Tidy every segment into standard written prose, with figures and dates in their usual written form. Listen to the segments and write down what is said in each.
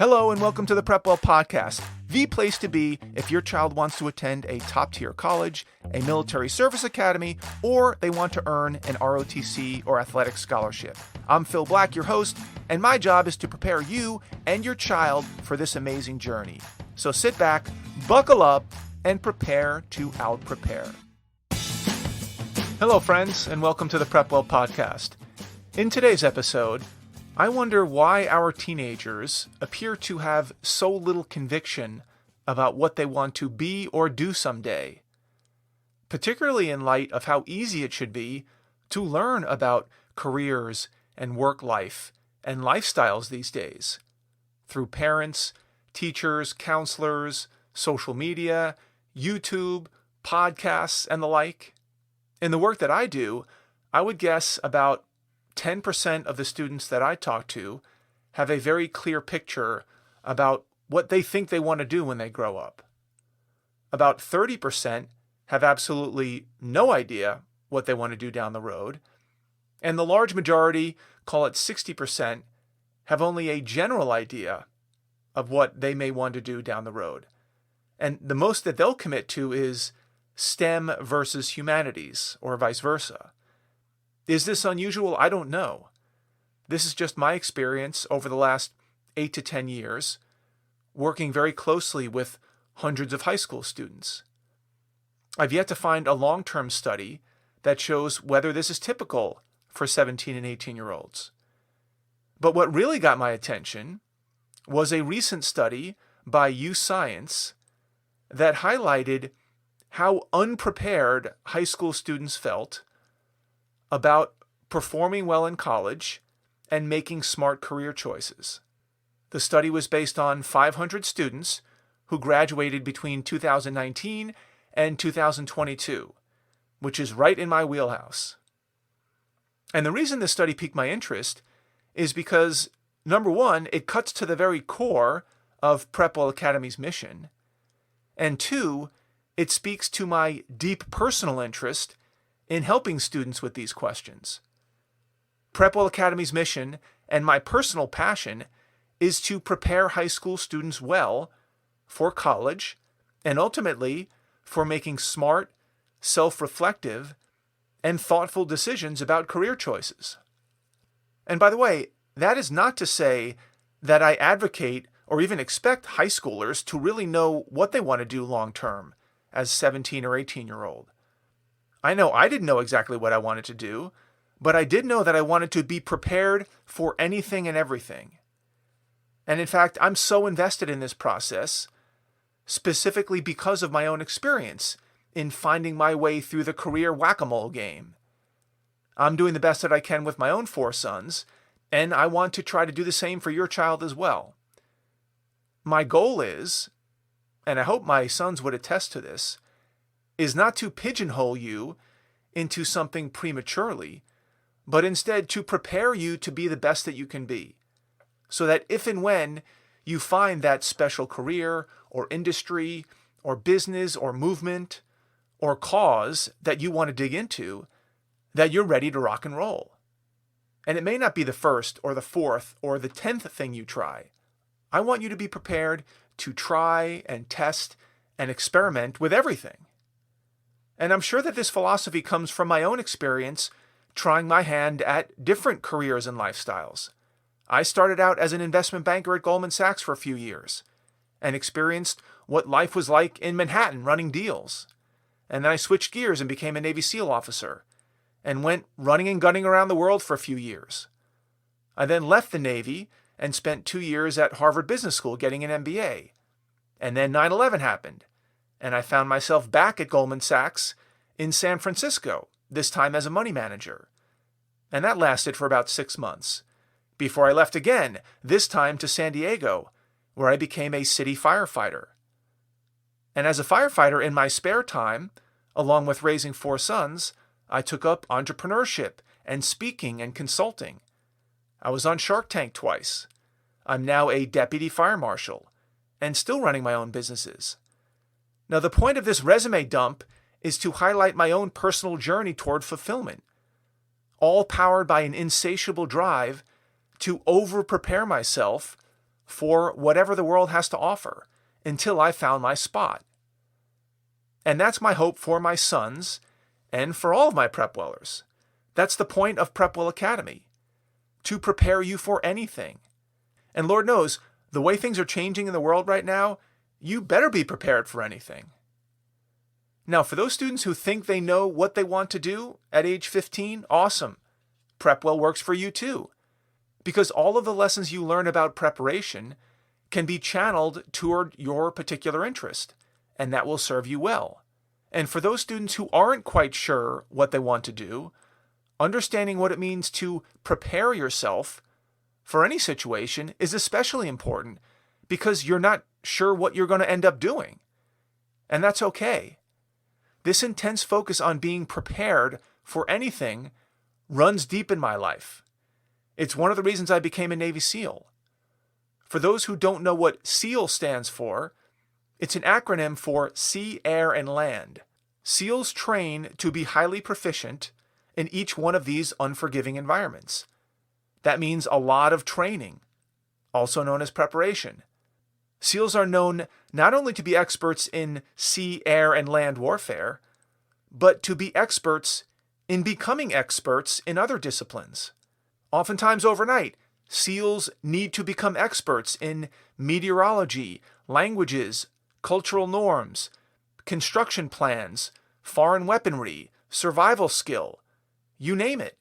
Hello and welcome to the PrepWell Podcast, the place to be if your child wants to attend a top-tier college, a military service academy, or they want to earn an ROTC or athletic scholarship. I'm Phil Black, your host, and my job is to prepare you and your child for this amazing journey. So sit back, buckle up, and prepare to out-prepare. Hello, friends, and welcome to the PrepWell Podcast. In today's episode, I wonder why our teenagers appear to have so little conviction about what they want to be or do someday, particularly in light of how easy it should be to learn about careers and work life and lifestyles these days through parents, teachers, counselors, social media, YouTube, podcasts, and the like. In the work that I do, I would guess about 10% of the students that I talk to have a very clear picture about what they think they want to do when they grow up. About 30% have absolutely no idea what they want to do down the road. And the large majority, call it 60%, have only a general idea of what they may want to do down the road. And the most that they'll commit to is STEM versus humanities, or vice versa. Is this unusual? I don't know. This is just my experience over the last 8 to 10 years, working very closely with hundreds of high school students. I've yet to find a long-term study that shows whether this is typical for 17 and 18-year-olds. But what really got my attention was a recent study by U-Science that highlighted how unprepared high school students felt about performing well in college and making smart career choices. The study was based on 500 students who graduated between 2019 and 2022, which is right in my wheelhouse. And the reason this study piqued my interest is because, number one, it cuts to the very core of PrepWell Academy's mission, and two, it speaks to my deep personal interest in helping students with these questions. PrepWell Academy's mission and my personal passion is to prepare high school students well for college and ultimately for making smart, self-reflective, and thoughtful decisions about career choices. And by the way, that is not to say that I advocate or even expect high schoolers to really know what they want to do long term as 17 or 18-year-old. I know I didn't know exactly what I wanted to do, but I did know that I wanted to be prepared for anything and everything. And in fact, I'm so invested in this process, specifically because of my own experience in finding my way through the career whack-a-mole game. I'm doing the best that I can with my own 4 sons, and I want to try to do the same for your child as well. My goal is, and I hope my sons would attest to this, is not to pigeonhole you into something prematurely, but instead to prepare you to be the best that you can be, so that if and when you find that special career or industry or business or movement or cause that you want to dig into, that you're ready to rock and roll. And it may not be the first or the fourth or the 10th thing you try. I want you to be prepared to try and test and experiment with everything. And I'm sure that this philosophy comes from my own experience trying my hand at different careers and lifestyles. I started out as an investment banker at Goldman Sachs for a few years and experienced what life was like in Manhattan running deals. And then I switched gears and became a Navy SEAL officer and went running and gunning around the world for a few years. I then left the Navy and spent 2 years at Harvard Business School getting an MBA. And then 9/11 happened, and I found myself back at Goldman Sachs in San Francisco, this time as a money manager. And that lasted for about 6 months, before I left again, this time to San Diego, where I became a city firefighter. And as a firefighter in my spare time, along with raising 4 sons, I took up entrepreneurship and speaking and consulting. I was on Shark Tank twice. I'm now a deputy fire marshal and still running my own businesses. Now, the point of this resume dump is to highlight my own personal journey toward fulfillment, all powered by an insatiable drive to over-prepare myself for whatever the world has to offer until I found my spot. And that's my hope for my sons and for all of my PrepWellers. That's the point of PrepWell Academy, to prepare you for anything. And Lord knows, the way things are changing in the world right now, you better be prepared for anything. Now, for those students who think they know what they want to do at age 15, awesome. PrepWell works for you too, because all of the lessons you learn about preparation can be channeled toward your particular interest, and that will serve you well. And for those students who aren't quite sure what they want to do, understanding what it means to prepare yourself for any situation is especially important, because you're not sure what you're going to end up doing. And that's okay. This intense focus on being prepared for anything runs deep in my life. It's one of the reasons I became a Navy SEAL. For those who don't know what SEAL stands for, it's an acronym for Sea, Air, and Land. SEALs train to be highly proficient in each one of these unforgiving environments. That means a lot of training, also known as preparation. SEALs are known not only to be experts in sea, air, and land warfare, but to be experts in becoming experts in other disciplines. Oftentimes overnight, SEALs need to become experts in meteorology, languages, cultural norms, construction plans, foreign weaponry, survival skill, you name it.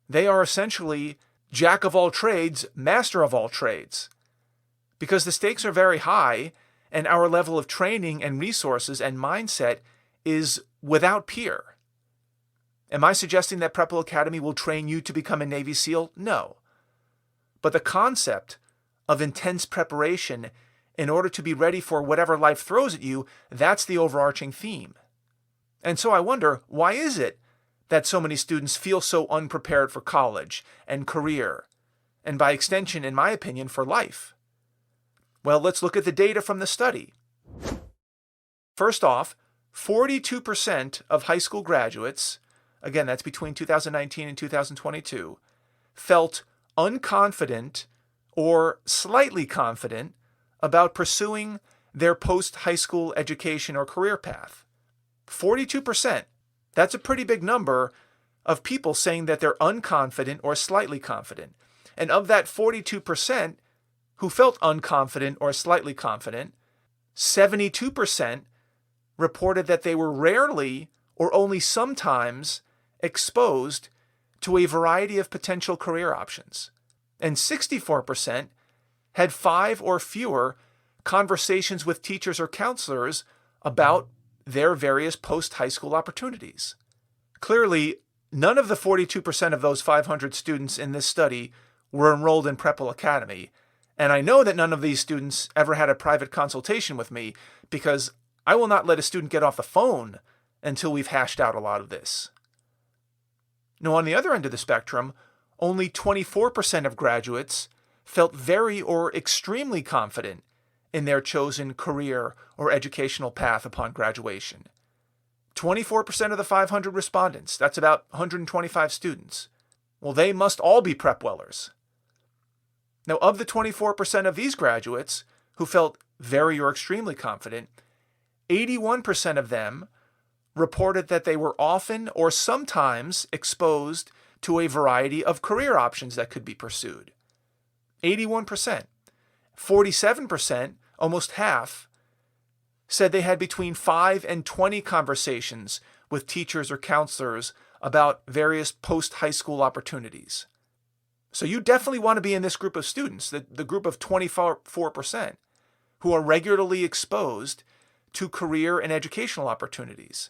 They are essentially jack of all trades, master of all trades. Because the stakes are very high, and our level of training and resources and mindset is without peer. Am I suggesting that PrepWell Academy will train you to become a Navy SEAL? No. But the concept of intense preparation in order to be ready for whatever life throws at you, that's the overarching theme. And so I wonder, why is it that so many students feel so unprepared for college and career, and by extension, in my opinion, for life? Well, let's look at the data from the study. First off, 42% of high school graduates, again, that's between 2019 and 2022, felt unconfident or slightly confident about pursuing their post-high school education or career path. 42%. That's a pretty big number of people saying that they're unconfident or slightly confident. And of that 42% who felt unconfident or slightly confident, 72% reported that they were rarely or only sometimes exposed to a variety of potential career options. And 64% had 5 or fewer conversations with teachers or counselors about their various post-high school opportunities. Clearly, none of the 42% of those 500 students in this study were enrolled in PrepWell Academy, and I know that none of these students ever had a private consultation with me, because I will not let a student get off the phone until we've hashed out a lot of this. Now, on the other end of the spectrum, only 24% of graduates felt very or extremely confident in their chosen career or educational path upon graduation. 24% of the 500 respondents, that's about 125 students. Well, they must all be PrepWellers. Now, of the 24% of these graduates who felt very or extremely confident, 81% of them reported that they were often or sometimes exposed to a variety of career options that could be pursued. 81%. 47%, almost half, said they had between 5 and 20 conversations with teachers or counselors about various post-high school opportunities. So you definitely want to be in this group of students, the group of 24%, who are regularly exposed to career and educational opportunities,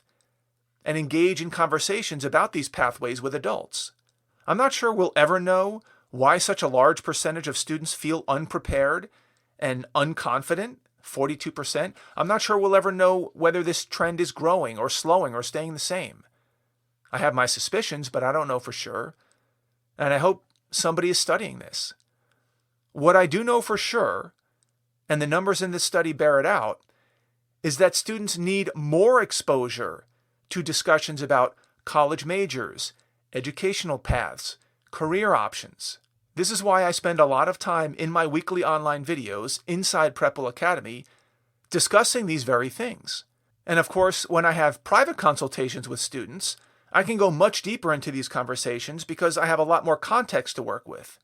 and engage in conversations about these pathways with adults. I'm not sure we'll ever know why such a large percentage of students feel unprepared and unconfident, 42%. I'm not sure we'll ever know whether this trend is growing or slowing or staying the same. I have my suspicions, but I don't know for sure. And I hope somebody is studying this. What I do know for sure, and the numbers in this study bear it out, is that students need more exposure to discussions about college majors, educational paths, career options. This is why I spend a lot of time in my weekly online videos inside PrepWell Academy discussing these very things. And of course, when I have private consultations with students, I can go much deeper into these conversations because I have a lot more context to work with.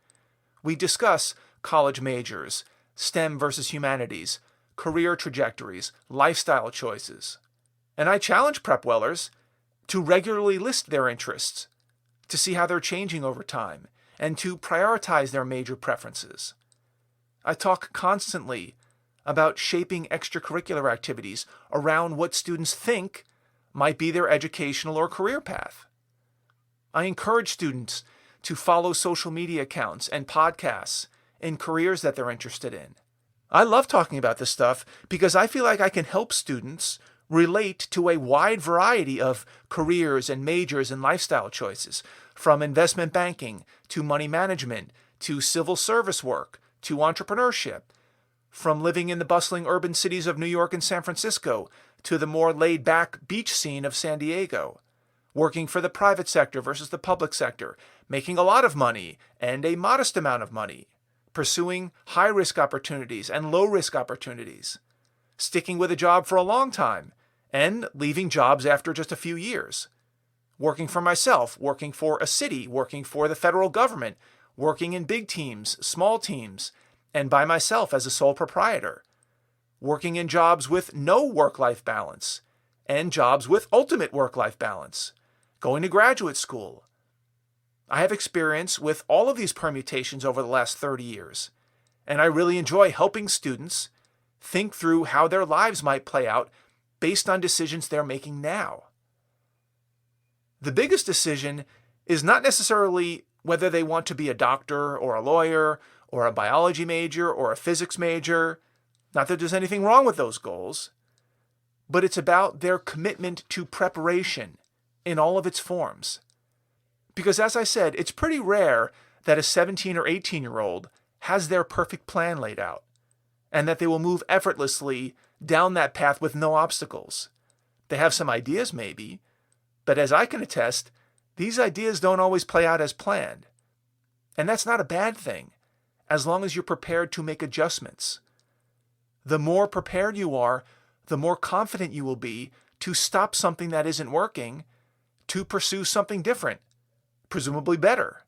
We discuss college majors, STEM versus humanities, career trajectories, lifestyle choices. And I challenge PrepWellers to regularly list their interests, to see how they're changing over time, and to prioritize their major preferences. I talk constantly about shaping extracurricular activities around what students think might be their educational or career path. I encourage students to follow social media accounts and podcasts in careers that they're interested in. I love talking about this stuff because I feel like I can help students relate to a wide variety of careers and majors and lifestyle choices, from investment banking to money management to civil service work to entrepreneurship, from living in the bustling urban cities of New York and San Francisco to the more laid-back beach scene of San Diego, working for the private sector versus the public sector, making a lot of money and a modest amount of money, pursuing high-risk opportunities and low-risk opportunities, sticking with a job for a long time and leaving jobs after just a few years, working for myself, working for a city, working for the federal government, working in big teams, small teams, and by myself as a sole proprietor, working in jobs with no work-life balance and jobs with ultimate work-life balance, going to graduate school. I have experience with all of these permutations over the last 30 years, and I really enjoy helping students think through how their lives might play out based on decisions they're making now. The biggest decision is not necessarily whether they want to be a doctor or a lawyer or a biology major or a physics major. Not that there's anything wrong with those goals, but it's about their commitment to preparation in all of its forms. Because as I said, it's pretty rare that a 17 or 18-year-old has their perfect plan laid out and that they will move effortlessly down that path with no obstacles. They have some ideas maybe, but as I can attest, these ideas don't always play out as planned. And that's not a bad thing, as long as you're prepared to make adjustments. The more prepared you are, the more confident you will be to stop something that isn't working, to pursue something different, presumably better.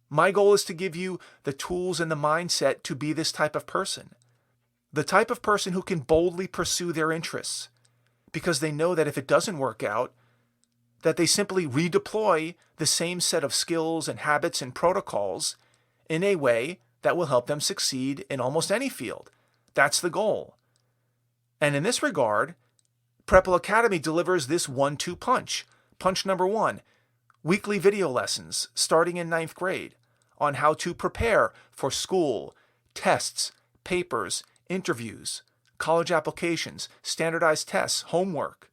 My goal is to give you the tools and the mindset to be this type of person. The type of person who can boldly pursue their interests, because they know that if it doesn't work out, that they simply redeploy the same set of skills and habits and protocols in a way that will help them succeed in almost any field. That's the goal. And in this regard, PrepWell Academy delivers this 1-2 punch. Punch number 1, weekly video lessons starting in 9th grade on how to prepare for school, tests, papers, interviews, college applications, standardized tests, homework.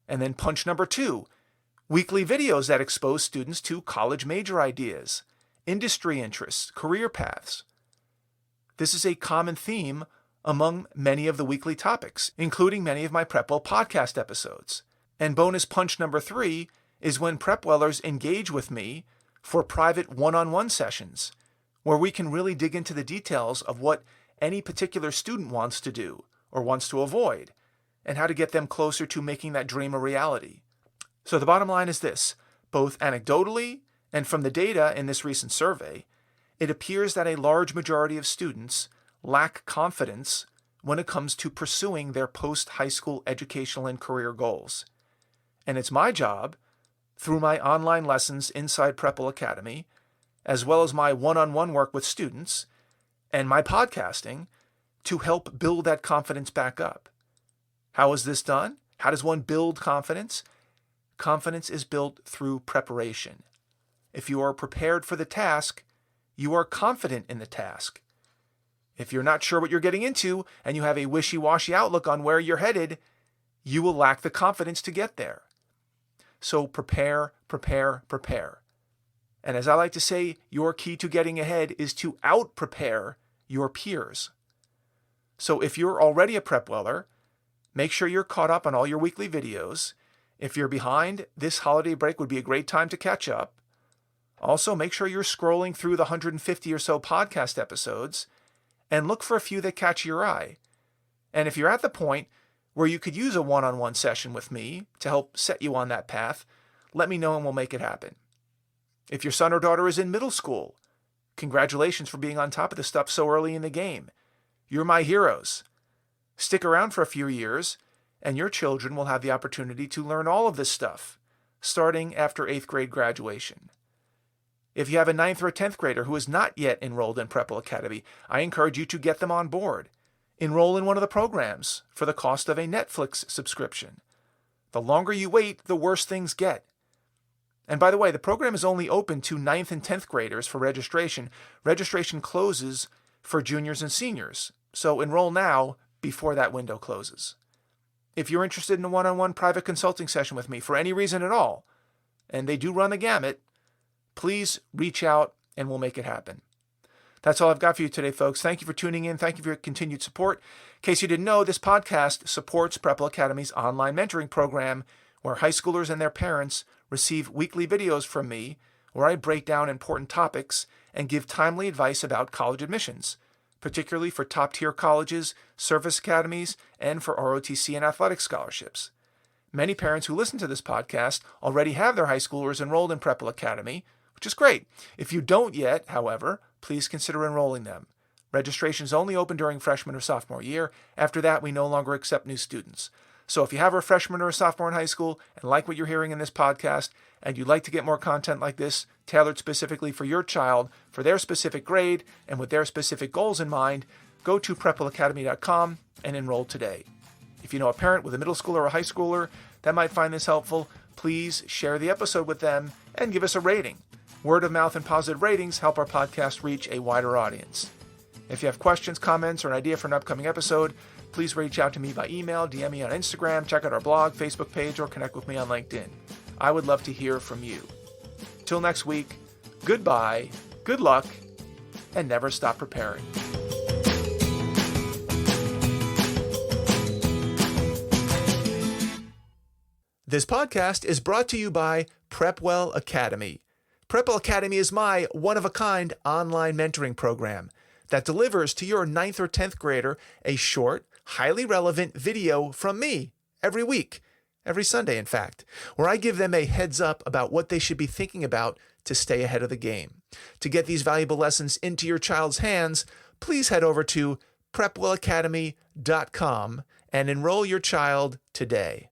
And then punch number 2, weekly videos that expose students to college major ideas, industry interests, career paths. This is a common theme among many of the weekly topics, including many of my PrepWell podcast episodes. And bonus punch number 3 is when PrepWellers engage with me for private one-on-one sessions, where we can really dig into the details of what any particular student wants to do or wants to avoid, and how to get them closer to making that dream a reality. So the bottom line is this: both anecdotally and from the data in this recent survey, it appears that a large majority of students lack confidence when it comes to pursuing their post-high school educational and career goals. And it's my job, through my online lessons inside PrepWell Academy, as well as my one-on-one work with students, and my podcasting, to help build that confidence back up. How is this done? How does one build confidence? Confidence is built through preparation. If you are prepared for the task, you are confident in the task. If you're not sure what you're getting into and you have a wishy-washy outlook on where you're headed, you will lack the confidence to get there. So prepare, prepare, prepare. And as I like to say, your key to getting ahead is to out-prepare your peers. So if you're already a PrepWeller, make sure you're caught up on all your weekly videos. If you're behind, this holiday break would be a great time to catch up. Also, make sure you're scrolling through the 150 or so podcast episodes and look for a few that catch your eye. And if you're at the point where you could use a one-on-one session with me to help set you on that path, let me know and we'll make it happen. If your son or daughter is in middle school, congratulations for being on top of this stuff so early in the game. You're my heroes. Stick around for a few years, and your children will have the opportunity to learn all of this stuff, starting after 8th grade graduation. If you have a 9th or a 10th grader who is not yet enrolled in PrepWell Academy, I encourage you to get them on board. Enroll in one of the programs for the cost of a Netflix subscription. The longer you wait, the worse things get. And by the way, the program is only open to 9th and 10th graders for registration. Registration closes for juniors and seniors, so enroll now before that window closes. If you're interested in a one-on-one private consulting session with me for any reason at all, and they do run the gamut, please reach out and we'll make it happen. That's all I've got for you today, folks. Thank you for tuning in. Thank you for your continued support. In case you didn't know, this podcast supports PrepWell Academy's online mentoring program, where high schoolers and their parents receive weekly videos from me where I break down important topics and give timely advice about college admissions, particularly for top-tier colleges, service academies, and for ROTC and athletic scholarships. Many parents who listen to this podcast already have their high schoolers enrolled in PrepWell Academy, which is great. If you don't yet, however, please consider enrolling them. Registration is only open during freshman or sophomore year. After that, we no longer accept new students. So if you have a freshman or a sophomore in high school and like what you're hearing in this podcast, and you'd like to get more content like this, tailored specifically for your child, for their specific grade, and with their specific goals in mind, go to PrepWellAcademy.com and enroll today. If you know a parent with a middle schooler or a high schooler that might find this helpful, please share the episode with them and give us a rating. Word of mouth and positive ratings help our podcast reach a wider audience. If you have questions, comments, or an idea for an upcoming episode, please reach out to me by email, DM me on Instagram, check out our blog, Facebook page, or connect with me on LinkedIn. I would love to hear from you. Till next week, goodbye, good luck, and never stop preparing. This podcast is brought to you by PrepWell Academy. PrepWell Academy is my one-of-a-kind online mentoring program that delivers to your 9th or 10th grader a short, highly relevant video from me every week, every Sunday, in fact, where I give them a heads up about what they should be thinking about to stay ahead of the game. To get these valuable lessons into your child's hands, please head over to PrepWellAcademy.com and enroll your child today.